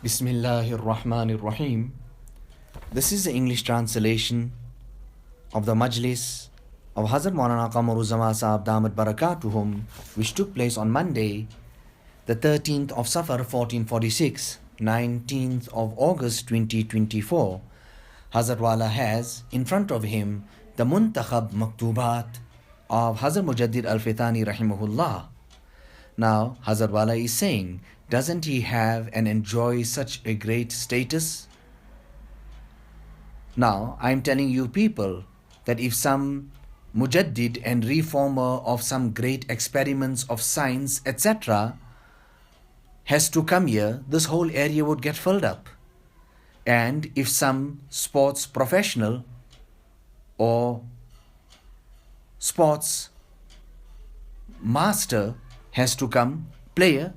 Bismillahir Rahmanir Rahim. This is the English translation of the Majlis of Hazrat Maulana Qamar Uzzaman Saheb Damat Barakatuhum, which took place on Monday, the 13th of Safar 1446, 19th of August 2024. Hazrat Wala has in front of him the Muntakhab Maktubat of Hazrat Mujaddid Al-Fithani Rahimahullah. Now, Hazrat Wala is saying, doesn't he have and enjoy such a great status? Now, I am telling you people that if some Mujaddid and reformer of some great experiments of science, etc., has to come here, this whole area would get filled up. And if some sports professional or sports master has to come, player,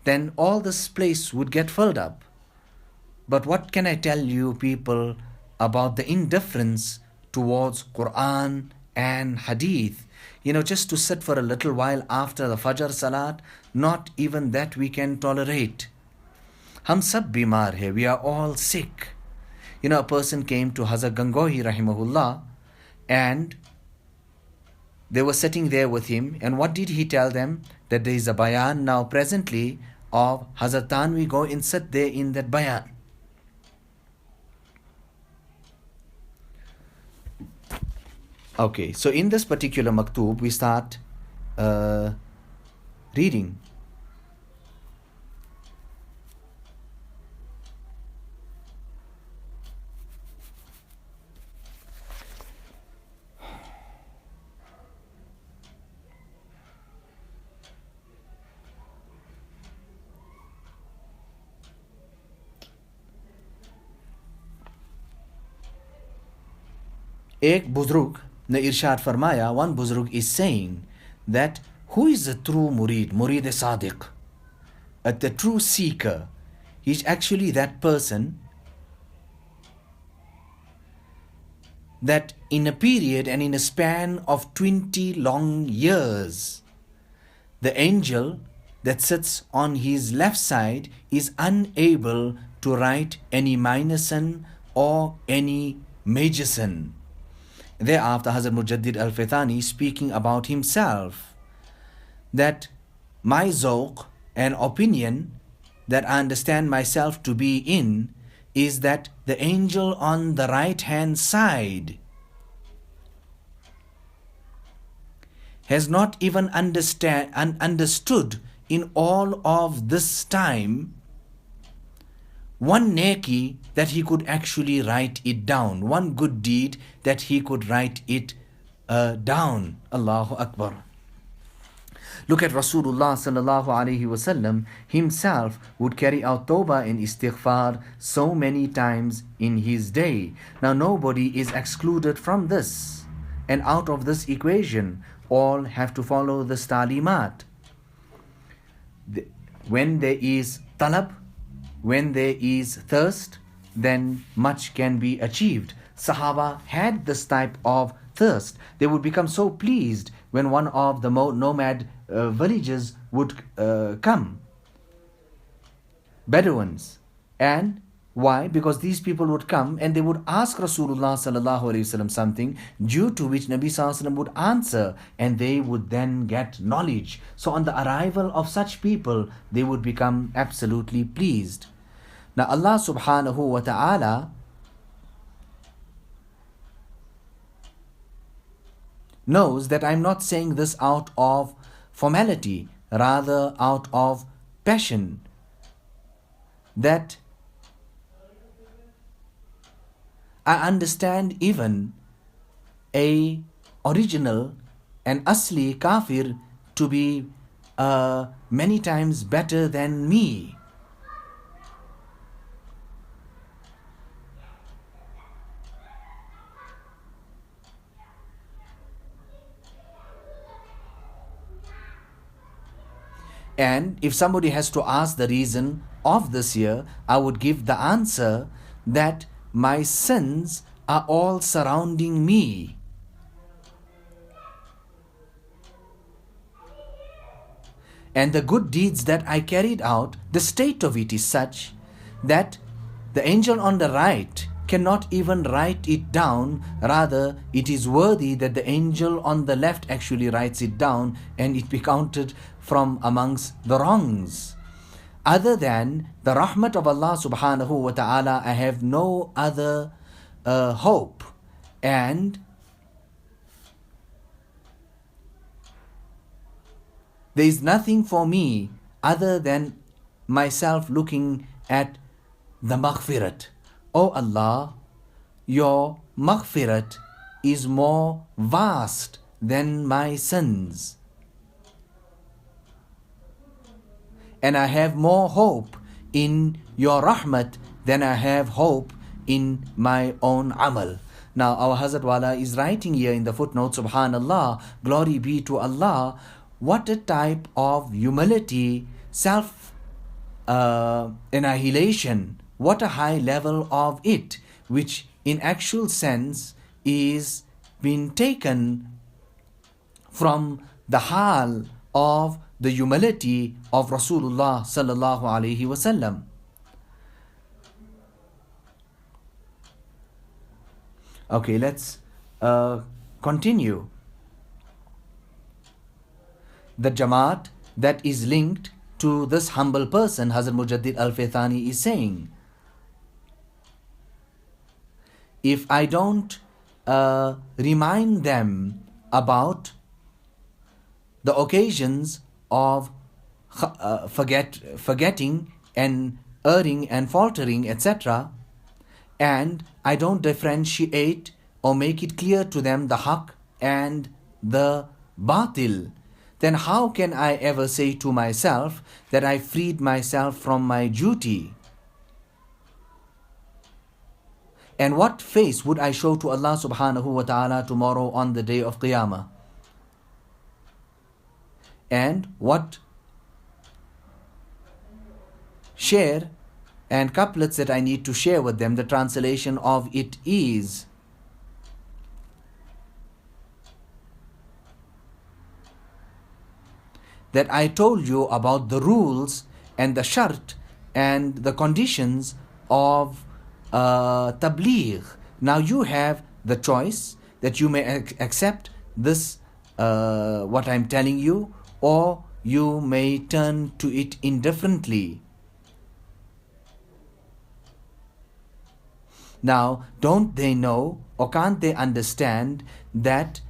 then all this place would get filled up. But what can I tell you people about the indifference towards Quran and Hadith? Just to sit for a little while after the Fajr Salat, not even that we can tolerate. Hum sab bimar hai, we are all sick. A person came to Hazrat Gangohi Rahimahullah and they were sitting there with him, and what did he tell them? That there is a bayan now presently of Hazrat Tanvi, go and sit there in that bayan. Okay, so in this particular maktub, we start reading. एक बुजुर्ग ने इरशाद फरमाया, one बुजुर्ग is saying that who is the true murid sadiq, the true seeker? He is actually that person that in a period and in a span of 20 long years, the angel that sits on his left side is unable to write any minor sin or any major sin. Thereafter, Hazrat Mujaddid Al-Fithani speaking about himself, that my zawq and opinion that I understand myself to be in is that the angel on the right hand side has not even understood in all of this time one neki that he could actually write it down, one good deed that he could write it down. Allahu Akbar. Look at Rasulullah sallallahu alaihi wasallam himself would carry out tawbah and istighfar so many times in his day. Now nobody is excluded from this, and out of this equation all have to follow the talimat. When there is talab, when there is thirst, then much can be achieved. Sahaba had this type of thirst. They would become so pleased when one of the nomad villages would come, Bedouins. And why? Because these people would come and they would ask Rasulullah sallallahu alaihi wasallam something, due to which Nabi sallallahu alaihi wasallam would answer, and they would then get knowledge. So on the arrival of such people, they would become absolutely pleased. Now Allah subhanahu wa ta'ala knows that I'm not saying this out of formality, rather out of passion, that I understand even a original and asli kafir to be many times better than me. And if somebody has to ask the reason of this year, I would give the answer that my sins are all surrounding me. And the good deeds that I carried out, the state of it is such that the angel on the right cannot even write it down. Rather, it is worthy that the angel on the left actually writes it down and it be counted from amongst the wrongs. Other than the rahmat of Allah subhanahu wa ta'ala, I have no other hope. And there is nothing for me other than myself looking at the maghfirat. O Allah, your maghfirat is more vast than my sins. And I have more hope in your rahmat than I have hope in my own amal. Now our Hazrat Wala is writing here in the footnote, Subhanallah, glory be to Allah, what a type of humility, self-annihilation, what a high level of it, which in actual sense is being taken from the hal of the humility of Rasulullah sallallahu alaihi wasallam. Okay, let's continue. The Jamaat that is linked to this humble person, Hazrat Mujaddid Al-Faithani is saying, if I don't remind them about the occasions of forgetting and erring and faltering, etc., and I don't differentiate or make it clear to them the haqq and the batil, then how can I ever say to myself that I freed myself from my duty? And what face would I show to Allah subhanahu wa ta'ala tomorrow on the day of Qiyamah? And what share and couplets that I need to share with them, the translation of it is, that I told you about the rules and the shart and the conditions of tabligh. Now you have the choice that you may accept this, what I'm telling you, or you may turn to it indifferently. Now, don't they know or can't they understand that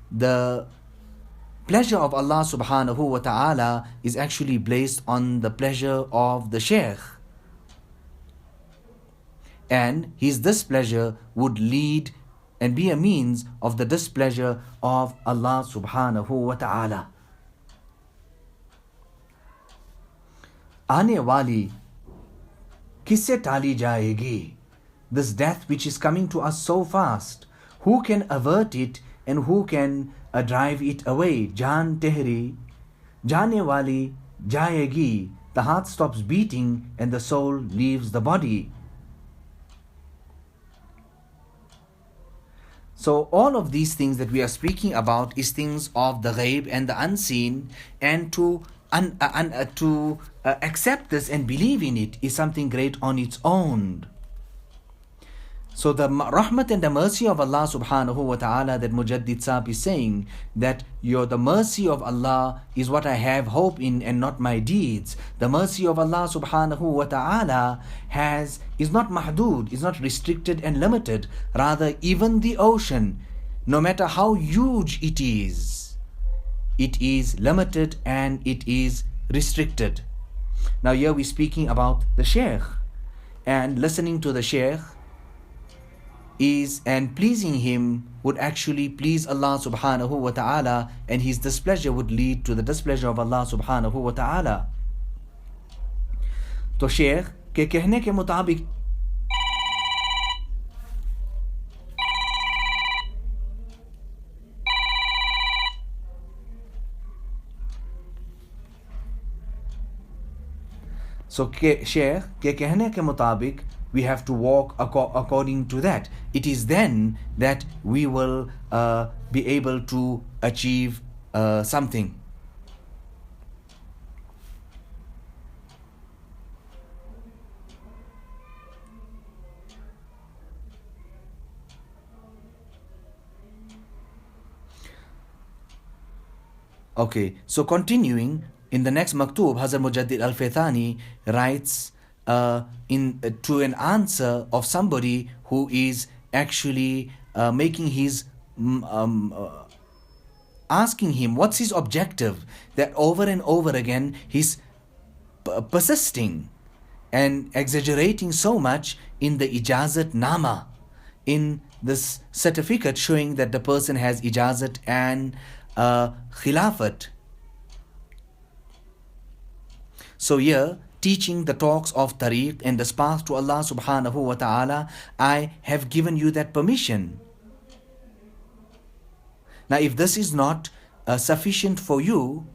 the pleasure of Allah subhanahu wa ta'ala is actually based on the pleasure of the Shaykh? And his displeasure would lead and be a means of the displeasure of Allah subhanahu wa ta'ala. आने वाली किससे टाली जाएगी? This death which is coming to us so fast, who can avert it and who can drive it away? Jaan tehri, jaane wali jayegi. The heart stops beating and the soul leaves the body. So all of these things that we are speaking about is things of the ghaib and the unseen, and to accept this and believe in it is something great on its own. So the rahmat and the mercy of Allah subhanahu wa ta'ala that Mujaddid Saheb is saying, that the mercy of Allah is what I have hope in and not my deeds. The mercy of Allah subhanahu wa ta'ala is not mahdud, is not restricted and limited. Rather, even the ocean, no matter how huge it is limited and it is restricted. Now here we're speaking about the Shaykh, and listening to the Shaykh and pleasing him would actually please Allah subhanahu wa ta'ala, and his displeasure would lead to the displeasure of Allah subhanahu wa ta'ala. तो शेख के कहने के मुताबिक शेख के कहने के मुताबिक we have to walk according to that. It is then that we will be able to achieve something. Okay, so continuing in the next maktub, Hazrat Mujaddid Al-Faithani writes to an answer of somebody who is actually making his asking him what's his objective, that over and over again he's persisting and exaggerating so much in the ijazat nama, in this certificate showing that the person has ijazat and khilafat. So here, teaching the talks of tariq and the path to Allah subhanahu wa ta'ala, I have given you that permission. Now if this is not sufficient for you,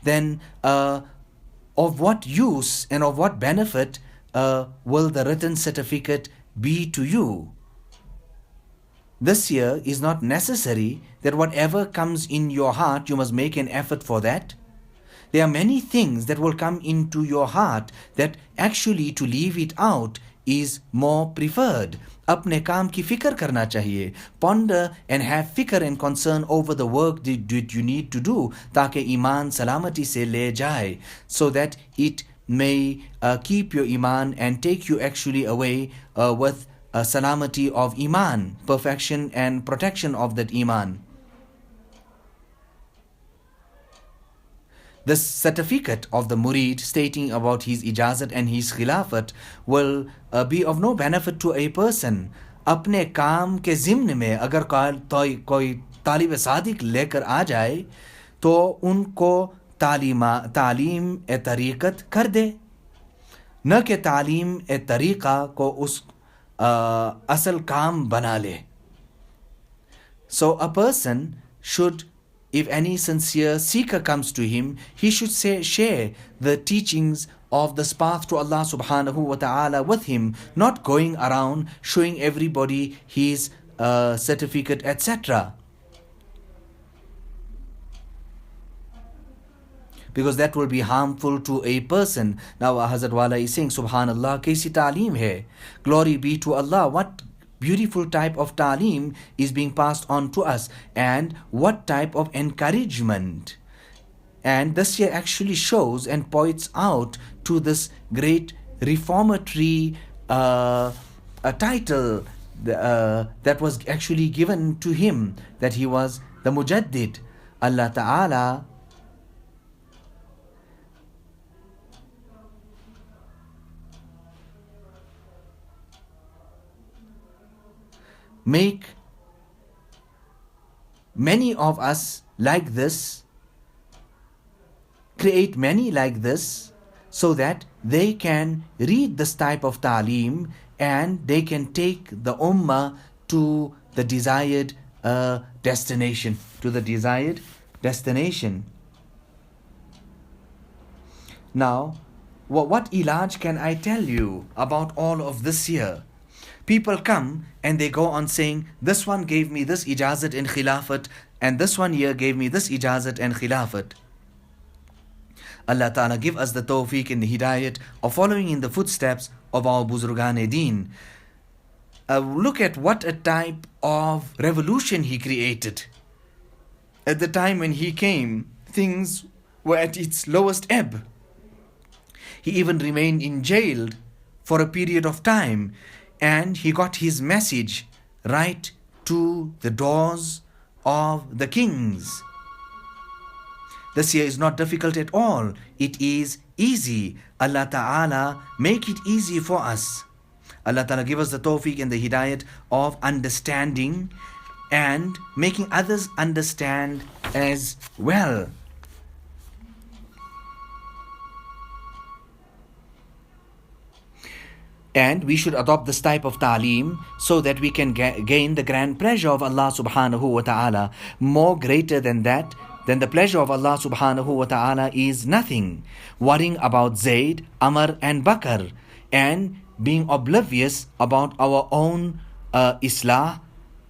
then of what use and of what benefit will the written certificate be to you? This year is not necessary that whatever comes in your heart, you must make an effort for that. There are many things that will come into your heart that actually to leave it out is more preferred. अपने काम की फिक्र करना चाहिए. Ponder and have fikr and concern over the work that you need to do, ताकि ईमान सलामती से ले जाए, so that it may keep your iman and take you actually away with salamati of iman, perfection and protection of that iman. This certificate of the murid stating about his ijazat and his khilafat will be of no benefit to a person. अपने काम के ज़िम्न में अगर कोई तालिब सादिक लेकर आ जाए तो उनको तालीम ए तरीक़त कर दे, न कि तालीम ए तरीक़ा को उस असल काम बना ले. So a person should, if any sincere seeker comes to him, he should share the teachings of this path to Allah subhanahu wa ta'ala with him, not going around showing everybody his certificate, etc. Because that will be harmful to a person. Now Hazrat Wala is saying, Subhanallah, kaisi ta'aleem hai. Glory be to Allah. What beautiful type of ta'aleem is being passed on to us, and what type of encouragement. And this here actually shows and points out to this great reformatory a title that was actually given to him, that he was the Mujaddid. Allah Ta'ala make many of us like this, create many like this, so that they can read this type of ta'aleem and they can take the ummah to the desired destination, Now, what ilaj can I tell you about all of this here? People come and they go on saying, this one gave me this ijazat in khilafat, and this one here gave me this ijazat and khilafat. Allah Ta'ala give us the tawfiq and the hidayat of following in the footsteps of our Buzurgan-e-Deen. Look at what a type of revolution he created. At the time when he came, things were at its lowest ebb. He even remained in jail for a period of time, and he got his message right to the doors of the kings. This here is not difficult at all. It is easy. Allah Ta'ala make it easy for us. Allah Ta'ala give us the tawfiq and the hidayat of understanding and making others understand as well. And we should adopt this type of ta'aleem so that we can gain the grand pleasure of Allah subhanahu wa ta'ala. More greater than that, than the pleasure of Allah subhanahu wa ta'ala, is nothing. Worrying about Zayd, Amr and Bakr, and being oblivious about our own islah,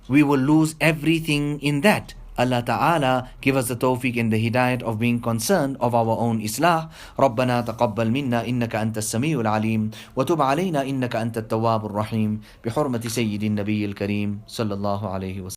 we will lose everything in that. Allah Ta'ala give us the tawfiq and the hidayat of being concerned of our own islah. ربنا تقبل منا إنك أنت السميع العليم وتب علينا إنك أنت التواب الرحيم بحرمة سيد النبي الكريم صلى الله عليه وسلم.